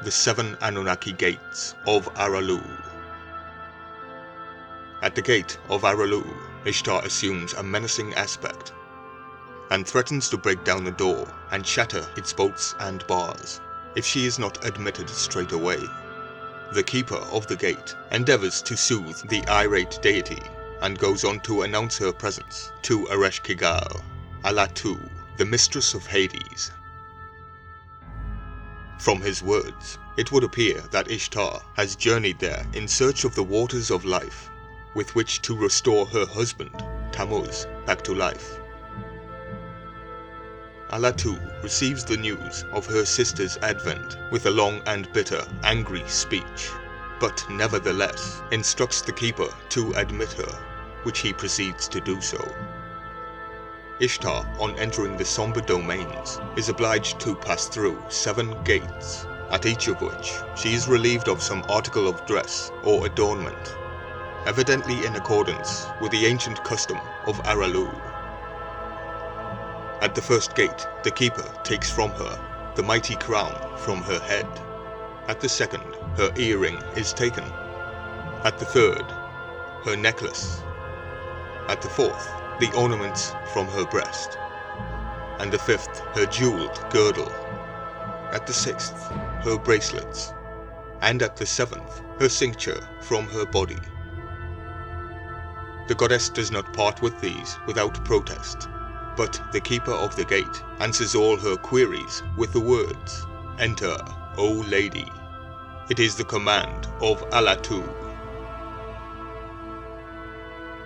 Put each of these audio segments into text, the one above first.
the 7 Anunnaki gates of Aralu. At the gate of Aralu, Ishtar assumes a menacing aspect and threatens to break down the door and shatter its bolts and bars if she is not admitted straight away. The keeper of the gate endeavours to soothe the irate deity and goes on to announce her presence to Ereshkigal, Allatu, the mistress of Hades. From his words, it would appear that Ishtar has journeyed there in search of the waters of life, with which to restore her husband, Tammuz, back to life. Allatu receives the news of her sister's advent with a long and bitter, angry speech, but nevertheless instructs the keeper to admit her, which he proceeds to do so. Ishtar, on entering the somber domains, is obliged to pass through 7 gates, at each of which she is relieved of some article of dress or adornment, evidently in accordance with the ancient custom of Aralu. At the first gate, the keeper takes from her the mighty crown from her head. At the second, her earring is taken. At the third, her necklace. At the fourth, the ornaments from her breast. And the fifth, her jeweled girdle. At the sixth, her bracelets. And at the seventh, her cincture from her body. The goddess does not part with these without protest, but the keeper of the gate answers all her queries with the words, "Enter, O lady." It is the command of Allatu.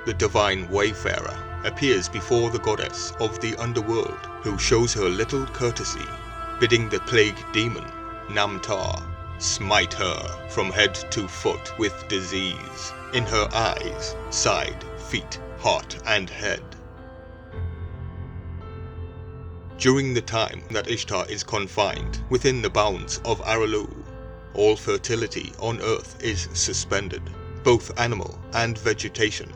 The divine wayfarer appears before the goddess of the underworld, who shows her little courtesy, bidding the plague demon, Namtar, smite her from head to foot with disease, in her eyes, side, feet, heart, and head. During the time that Ishtar is confined within the bounds of Aralu, all fertility on earth is suspended, both animal and vegetation.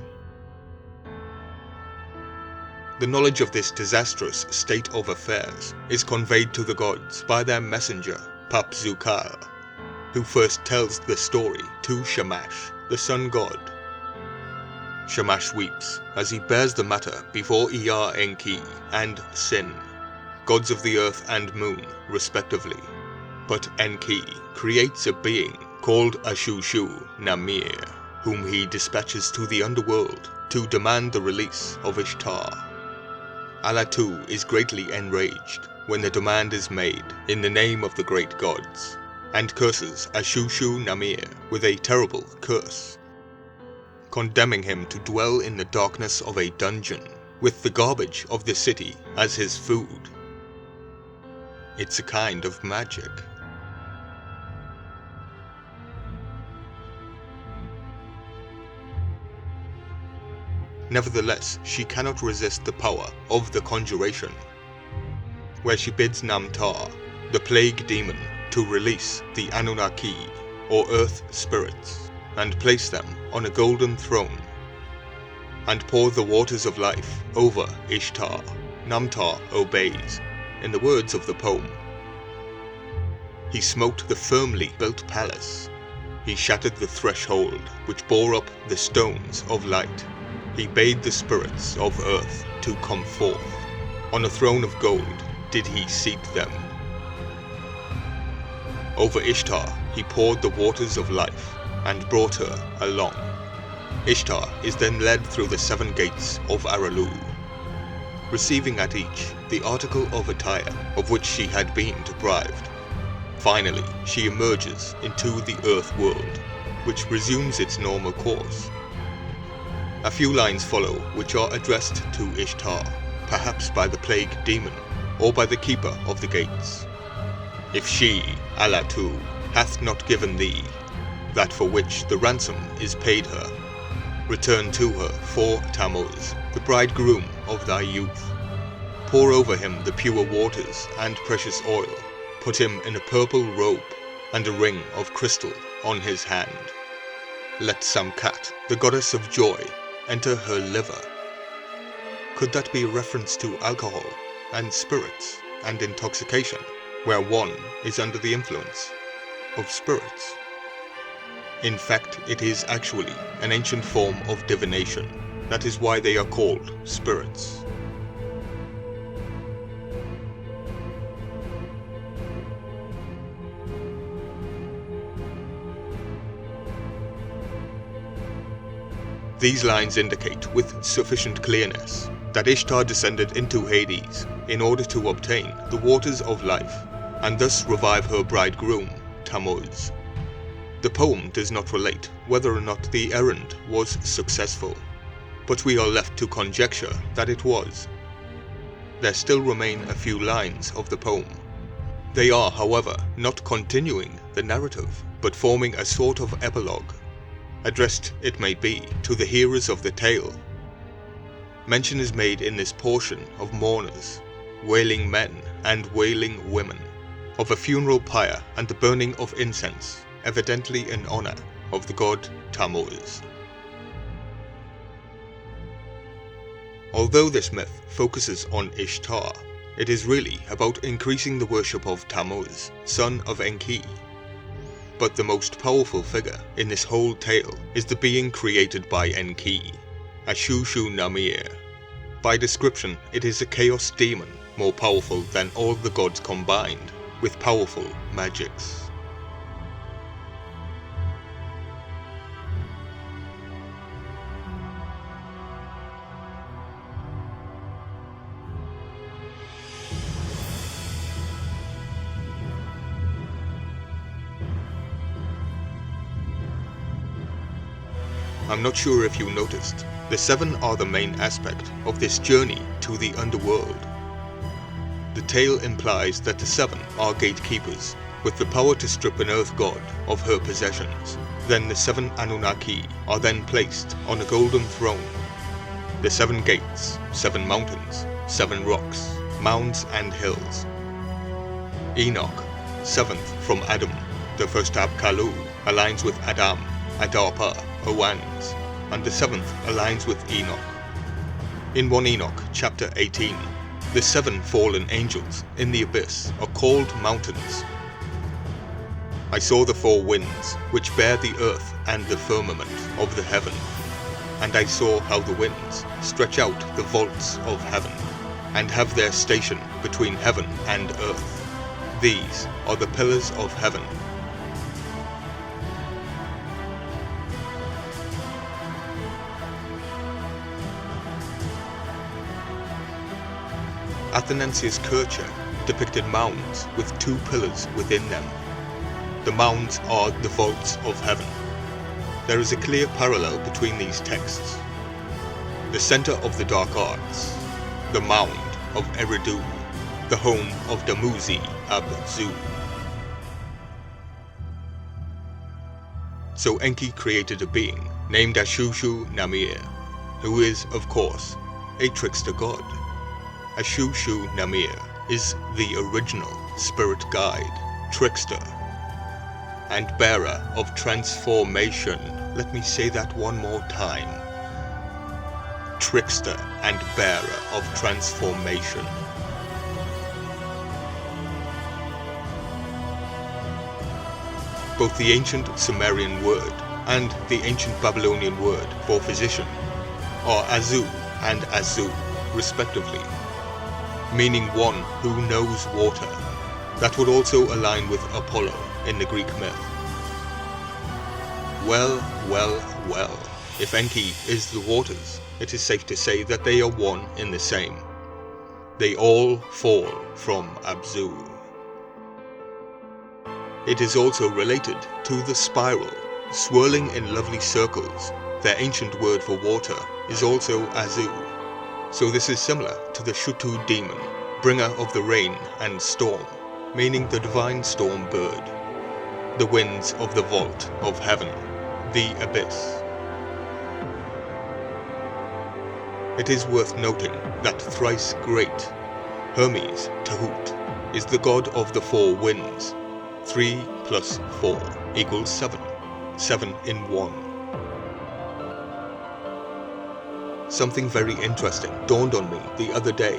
The knowledge of this disastrous state of affairs is conveyed to the gods by their messenger, Papzukal, who first tells the story to Shamash, the sun god. Shamash weeps as he bears the matter before Enki and Sin, gods of the earth and moon, respectively. But Enki creates a being called Ashushu Namir, whom he dispatches to the underworld to demand the release of Ishtar. Allatu is greatly enraged when the demand is made in the name of the great gods, and curses Ashushu Namir with a terrible curse, condemning him to dwell in the darkness of a dungeon, with the garbage of the city as his food. It's a kind of magic. Nevertheless, she cannot resist the power of the conjuration, where she bids Namtar, the plague demon, to release the Anunnaki, or earth spirits, and place them on a golden throne, and pour the waters of life over Ishtar. Namtar obeys. In the words of the poem, he smote the firmly built palace. He shattered the threshold which bore up the stones of light. He bade the spirits of earth to come forth. On a throne of gold did he seat them. Over Ishtar he poured the waters of life and brought her along. Ishtar is then led through the 7 gates of Aralu, receiving at each the article of attire of which she had been deprived. Finally, she emerges into the earth world, which resumes its normal course. A few lines follow which are addressed to Ishtar, perhaps by the plague demon, or by the keeper of the gates. If she, Allatu, hath not given thee that for which the ransom is paid her, return to her for Tammuz, the bridegroom of thy youth. Pour over him the pure waters and precious oil. Put him in a purple robe and a ring of crystal on his hand. Let Samkat, the goddess of joy, enter her liver. Could that be a reference to alcohol and spirits and intoxication, where one is under the influence? of spirits. In fact, it is actually an ancient form of divination. That is why they are called spirits. These lines indicate with sufficient clearness that Ishtar descended into Hades in order to obtain the waters of life and thus revive her bridegroom, Tammuz. The poem does not relate whether or not the errand was successful, but we are left to conjecture that it was. There still remain a few lines of the poem. They are, however, not continuing the narrative, but forming a sort of epilogue, addressed, it may be, to the hearers of the tale. Mention is made in this portion of mourners, wailing men and wailing women, of a funeral pyre and the burning of incense, evidently in honor of the god Tammuz. Although this myth focuses on Ishtar, it is really about increasing the worship of Tammuz, son of Enki. But the most powerful figure in this whole tale is the being created by Enki, Ashushu-namir. By description, it is a chaos demon, more powerful than all the gods combined, with powerful magics. I'm not sure if you noticed, the seven are the main aspect of this journey to the underworld. The tale implies that the seven are gatekeepers, with the power to strip an earth god of her possessions. Then the seven Anunnaki are then placed on a golden throne. The seven gates, seven mountains, seven rocks, mounds and hills. Enoch, seventh from Adam, the first Abkalu, aligns with Adam, Adapa, Owans, and the seventh aligns with Enoch. In 1 Enoch chapter 18, the seven fallen angels in the abyss are called mountains. I saw the four winds, which bear the earth and the firmament of the heaven, and I saw how the winds stretch out the vaults of heaven, and have their station between heaven and earth. These are the pillars of heaven. Athenensius Kircher depicted mounds with two pillars within them. The mounds are the vaults of heaven. There is a clear parallel between these texts. The center of the dark arts, the mound of Eridu, the home of Damuzi Abzu. So Enki created a being named Ashushu-namir, who is, of course, a trickster god. Ashushu-namir is the original spirit guide, trickster, and bearer of transformation. Let me say that one more time. Trickster and bearer of transformation. Both the ancient Sumerian word and the ancient Babylonian word for physician are Azu and Azu, respectively, meaning one who knows water. That would also align with Apollo in the Greek myth. Well, if Enki is the waters, it is safe to say that they are one in the same. They all fall from Abzu. It is also related to the spiral, swirling in lovely circles. Their ancient word for water is also Azu. So this is similar to the Shutu demon, bringer of the rain and storm, meaning the divine storm bird. The winds of the vault of heaven, the abyss. It is worth noting that thrice great Hermes, Tahut, is the god of the four winds. 3 plus 4 equals 7. 7 in 1. Something very interesting dawned on me the other day.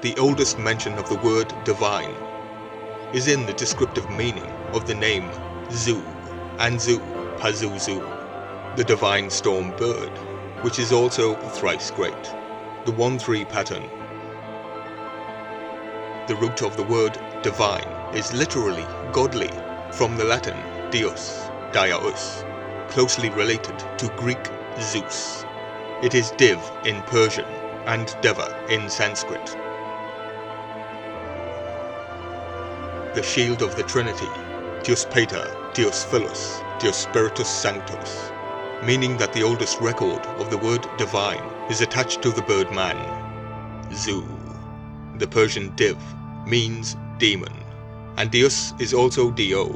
The oldest mention of the word divine is in the descriptive meaning of the name Zu, and Zu, Pazuzu, the divine storm bird, which is also thrice great, the 1-3 pattern. The root of the word divine is literally godly, from the Latin Deus, Dyaus, closely related to Greek Zeus. It is div in Persian and deva in Sanskrit. The shield of the Trinity, Deus Pater, Deus Philos, Deus Spiritus Sanctus, meaning that the oldest record of the word divine is attached to the bird man. Zu, the Persian div, means demon, and Deus is also Dio,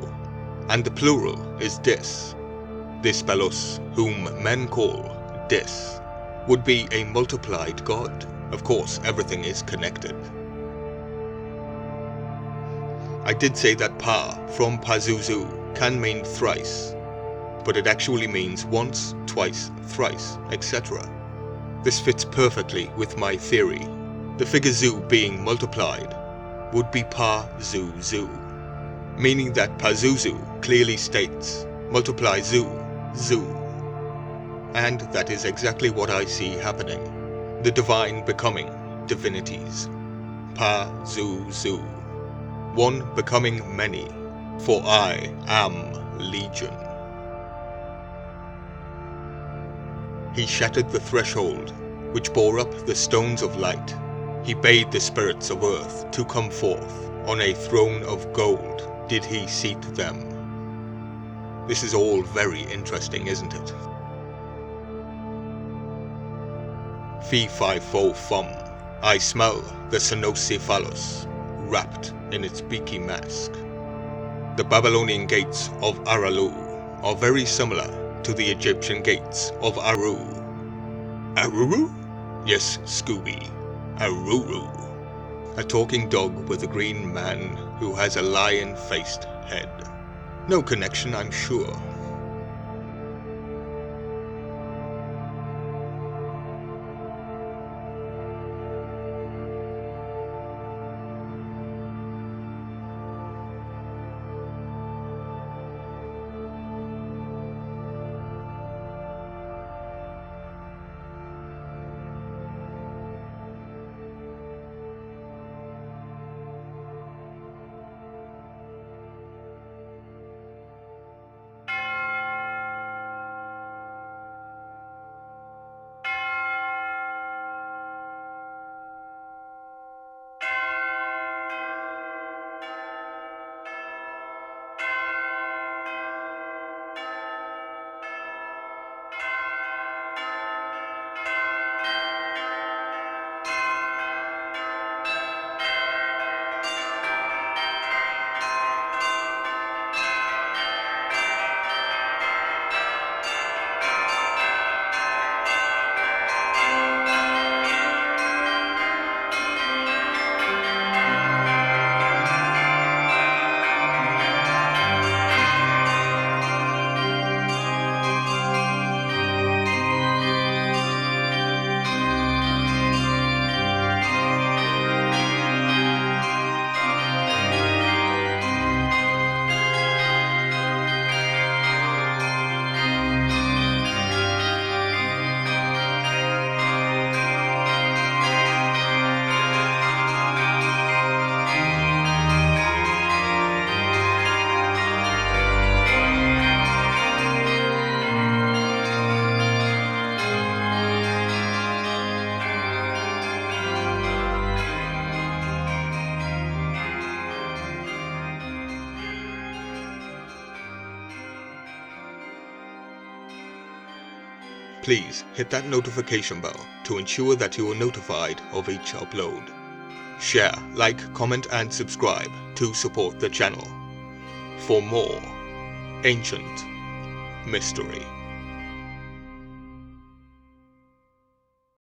and the plural is dis. This Belos, whom men call dis, would be a multiplied god. Of course, everything is connected. I did say that Pa from Pazuzu can mean thrice, but it actually means once, twice, thrice, etc. This fits perfectly with my theory. The figure Zu being multiplied would be Pa Zu Zu, meaning that Pazuzu clearly states multiply Zu, Zu. And that is exactly what I see happening. The divine becoming divinities. Pa Zu Zu. One becoming many, for I am Legion. He shattered the threshold, which bore up the stones of light. He bade the spirits of earth to come forth. On a throne of gold did he seat them. This is all very interesting, isn't it? Fee fi fo fum. I smell the Senocephalus, wrapped in its beaky mask. The Babylonian gates of Aralu are very similar to the Egyptian gates of Aru. Aruru? Yes, Scooby. Aruru. A talking dog with a green man who has a lion-faced head. No connection, I'm sure. Please hit that notification bell to ensure that you are notified of each upload. Share, like, comment and subscribe to support the channel for more ancient mystery.